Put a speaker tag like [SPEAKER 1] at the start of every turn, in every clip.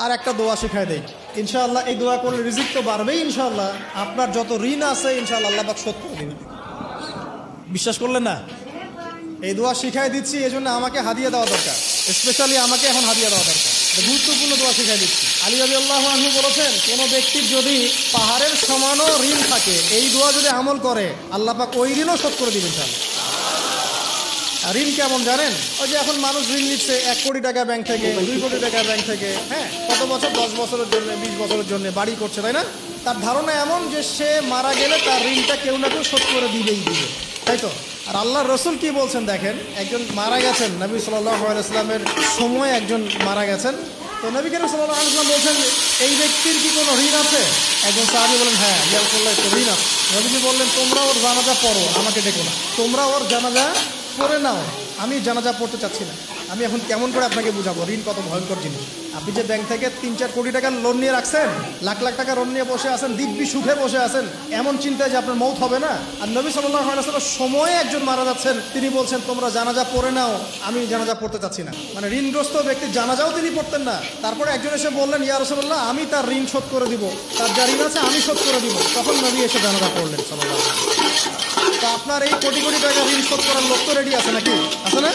[SPEAKER 1] আর একটা দোয়া শিখায় দেই ইনশাআল্লাহ। এই দোয়া করলে রিজিক তো বাড়বেই ইনশাআল্লাহ। আপনার যত ঋণ আছে ইনশাআল্লাহ আল্লাহ পাক শোধ করে দিবেন। বিশ্বাস করলেন না? এই দোয়া শিখাই দিচ্ছি, এই জন্য আমাকে হাদিয়া দেওয়া দরকার, স্পেশালি আমাকে এখন হাদিয়া দেওয়া দরকার। গুরুত্বপূর্ণ দোয়া শিখাই দিচ্ছি। আলী রাদিয়াল্লাহু আনহু বলেছেন, কোনো ব্যক্তির যদি পাহাড়ের সমানও ঋণ থাকে, এই দোয়া যদি আমল করে আল্লাহ পাক ওই ঋণও শোধ করে দিবেন ইনশাআল্লাহ। আর ঋণ কেমন জানেন? ওই যে এখন মানুষ ঋণ নিচ্ছে 1 কোটি টাকা ব্যাংক থেকে, 2 কোটি টাকা ব্যাংক থেকে, হ্যাঁ, কত বছর, 10 বছরের জন্য, 20 বছরের জন্য বাড়ি করছে, তাই না? তার ধারণা এমন যে সে মারা গেলে তার ঋণটা কেউ না কেউ শোধ করে দিবেই দিবে, তাই তো? আর আল্লাহর রসুল কি বলছেন দেখেন, একজন মারা গেছেন, নবী সাল্লাল্লাহু আলাইহি ওয়াসাল্লামের সময় একজন মারা গেছেন। তো নবী করিম সাল্লাল্লাহু আলাইহি ওয়াসাল্লাম বলছেন, এই ব্যক্তির কি কোনো ঋণ আছে? একজন সাহাবী বলেন, হ্যাঁ ইয়া রাসূলুল্লাহ, তো ঋণ আছে। নবীজি বললেন, তোমরা ওর জানাজা পড়ো, আমাকে ডেকো না, তোমরা ওর জানাজা পড়ে নাও, আমি জানাজা পড়তে চাচ্ছি না। আমি এখন কেমন করে আপনাকে বুঝাবো ঋণ কত ভয়ঙ্কর জিনিস। আপনি যে ব্যাংক থেকে 3-4 কোটি টাকার লোন নিয়ে রাখছেন, লাখ লাখ টাকা লোন নিয়ে বসে আছেন, দিব্যি সুখে বসে আছেন, এমন চিন্তায় যে আপনার মৌত হবে না। আর নবী সাল্লাল্লাহু আলাইহি ওয়াসাল্লাম সময়ে একজন মারা যাচ্ছেন, তিনি বলছেন তোমরা জানাজা পড়ে নাও, আমি জানাজা পড়তে চাচ্ছি না। মানে ঋণগ্রস্ত ব্যক্তির জানাজাও তিনি পড়তেন না। তারপরে একজন এসে বললেন, ইয়া রাসূলুল্লাহ, আমি তার ঋণ শোধ করে দিব, তার যা ঋণ আছে আমি শোধ করে দিব। তখন নবী এসে জানাজা পড়লেন সাল্লাল্লাহু আলাইহি ওয়াসাল্লাম। তো আপনার এই কোটি কোটি টাকা ঋণ শোধ করার লোক তো রেডি আছে নাকি? আছে না?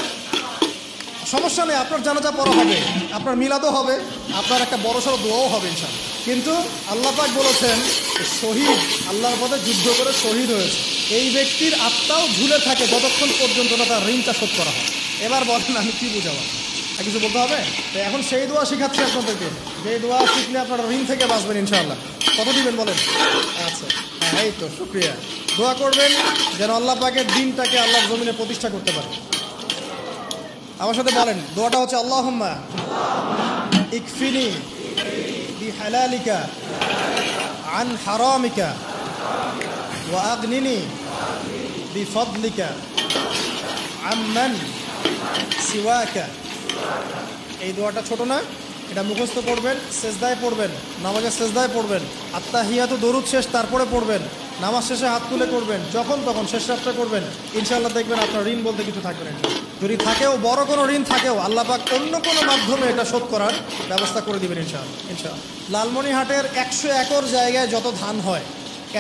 [SPEAKER 1] সমস্যা নেই, আপনার জানাজা পড়া হবে, আপনার মিলাদও হবে, আপনার একটা বড়সড় দোয়াও হবে ইনশাআল্লাহ। কিন্তু আল্লাহ পাক বলেছেন, শহীদ, আল্লাহর পথে যুদ্ধ করে শহীদ হয়েছে, এই ব্যক্তির আত্মাও ঝুলে থাকে যতক্ষণ পর্যন্ত না তার ঋণটা শোধ করা হয়। এবার বলেন আমি কি বুঝাবো? আর কিছু বলতে হবে? তো এখন সেই দোয়া শিখাচ্ছি আপনাদেরকে, যে দোয়া শিখলে আপনারা ঋণ থেকে বাঁচবেন ইনশাআল্লাহ। কত দিবেন বলেন? আচ্ছা, হ্যাঁ, এই তো শুকরিয়া। দোয়া করবেন যেন আল্লাহ পাকের দিনটাকে আল্লাহর জমিনে প্রতিষ্ঠা করতে পারে। আমার সাথে বলেন, দোয়াটা হচ্ছে, আল্লাহুম্মা ইকফিনি বিহালালিকা আন হারামিকা ওয়া আগনিনি বিফদলিকা আম্মান সিওয়াকা। এই দোয়াটা ছোট না, এটা মুখস্থ করবেন, সেজদায় পড়বেন, নামাজের সেজদায় পড়বেন, আত্তাহিয়াতু দরুদ শেষ তারপরে পড়বেন, নামাজ শেষে হাত তুলে করবেন, যখন তখন শেষ রাতটা করবেন, ইনশাআল্লাহ দেখবেন আপনার ঋণ বলতে কিছু থাকবে না। যদি থাকেও, বড় কোনো ঋণ থাকেও, আল্লাহ পাক অন্য কোনো মাধ্যমে এটা শোধ করার ব্যবস্থা করে দিবেন ইনশাআল্লাহ। ইনশাআল্লাহ লালমনিরহাটের 100 একর জায়গায় যত ধান হয়,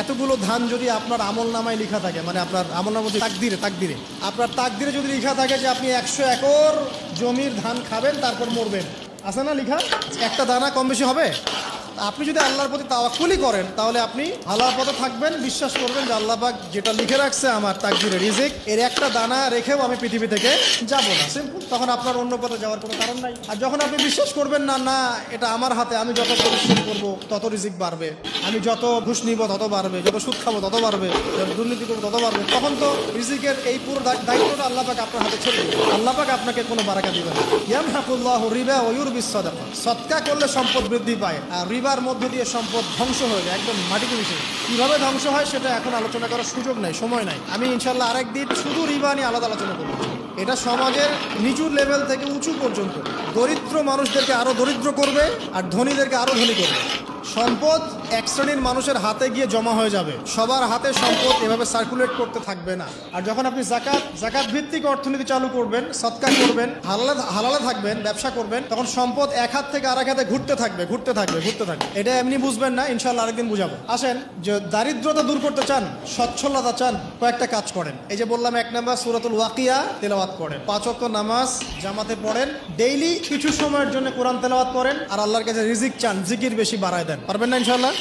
[SPEAKER 1] এতগুলো ধান যদি আপনার আমল নামায় লেখা থাকে, মানে আপনার আমল নামা তাকদিরে আপনার তাকদিরে যদি লেখা থাকে যে আপনি 100 একর জমির ধান খাবেন তারপর মরবেন, আছে না লেখা? একটা দানা কম বেশি হবে। আপনি যদি আল্লাহর প্রতি তাওয়াক্কুলই করেন, তাহলে আপনি আল্লাহর পথে থাকবেন, বিশ্বাস করবেন যে আল্লাহ পাক যেটা লিখে রাখছে আমার তাকদিরে রিজিক, এর একটা দানা রেখেও আমি পৃথিবী থেকে যাব না, সিম্পল। তখন আপনার অন্য পথে যাওয়ার কোনো কারণ নাই। আর যখন আপনি বিশ্বাস করবেন না, না এটা আমার হাতে, আমি যত পরিশ্রম করবো তত রিজিক বাড়বে, আমি যত ঘুষ নিব তত বাড়বে, যত সুদ খাবো তত বাড়বে, যত দুর্নীতি করবো তত বাড়বে, তখন তো রিজিকের এই পুরো দায়িত্বটা আল্লাহ পাক আপনার হাতে ছেড়ে দেবে। আল্লাহ পাক আপনাকে কোনো বারাকা দিবেন না। ইয়ামহাকুল্লাহু রিবা ওয়া ইউরবিস সাদাকা। সদকা করলে সম্পদ বৃদ্ধি পায়, আর রিবার মধ্য দিয়ে সম্পদ ধ্বংস হয়ে যায়, একদম মাটিতে মিশে। কিভাবে ধ্বংস হয় সেটা এখন আলোচনা করার সুযোগ নাই, সময় নাই। আমি ইনশাআল্লাহ আরেকদিন শুধু রিবা নিয়ে আলাদা আলোচনা করব। এটা সমাজের নিচু লেভেল থেকে উঁচু পর্যন্ত দরিদ্র মানুষদেরকে আরো দরিদ্র করবে, আর ধনীদেরকে আরো ধনী করবে। সম্পদ এক শ্রেণীর মানুষের হাতে গিয়ে জমা হয়ে যাবে, সবার হাতে সম্পদ এভাবে সার্কুলেট করতে থাকবে না। আর যখন আপনি জাকাত ভিত্তিক অর্থনীতি চালু করবেন, সদকা করবেন, হালালে থাকবেন, ব্যবসা করবেন, তখন সম্পদ এক হাত থেকে আরেক হাতে ঘুরতে থাকবে। এটা এমনি বুঝবেন না, ইনশাআল্লাহ আরেকদিন বুঝাবো। আসেন, যে দারিদ্রতা দূর করতে চান, সচ্ছলতা চান, কয়েকটা কাজ করেন। এই যে বললাম, 1 নাম্বার সূরাতুল ওয়াকিয়া তেলাওয়াত করেন, 5 ওয়াক্ত নামাজ জামাতে পড়েন, ডেইলি কিছু সময়ের জন্য কোরআন তেলাওয়াত করেন, আর আল্লাহর কাছে রিজিক চান, জিকির বেশি বাড়ায় দেন। পারবেন না ইনশাআল্লাহ?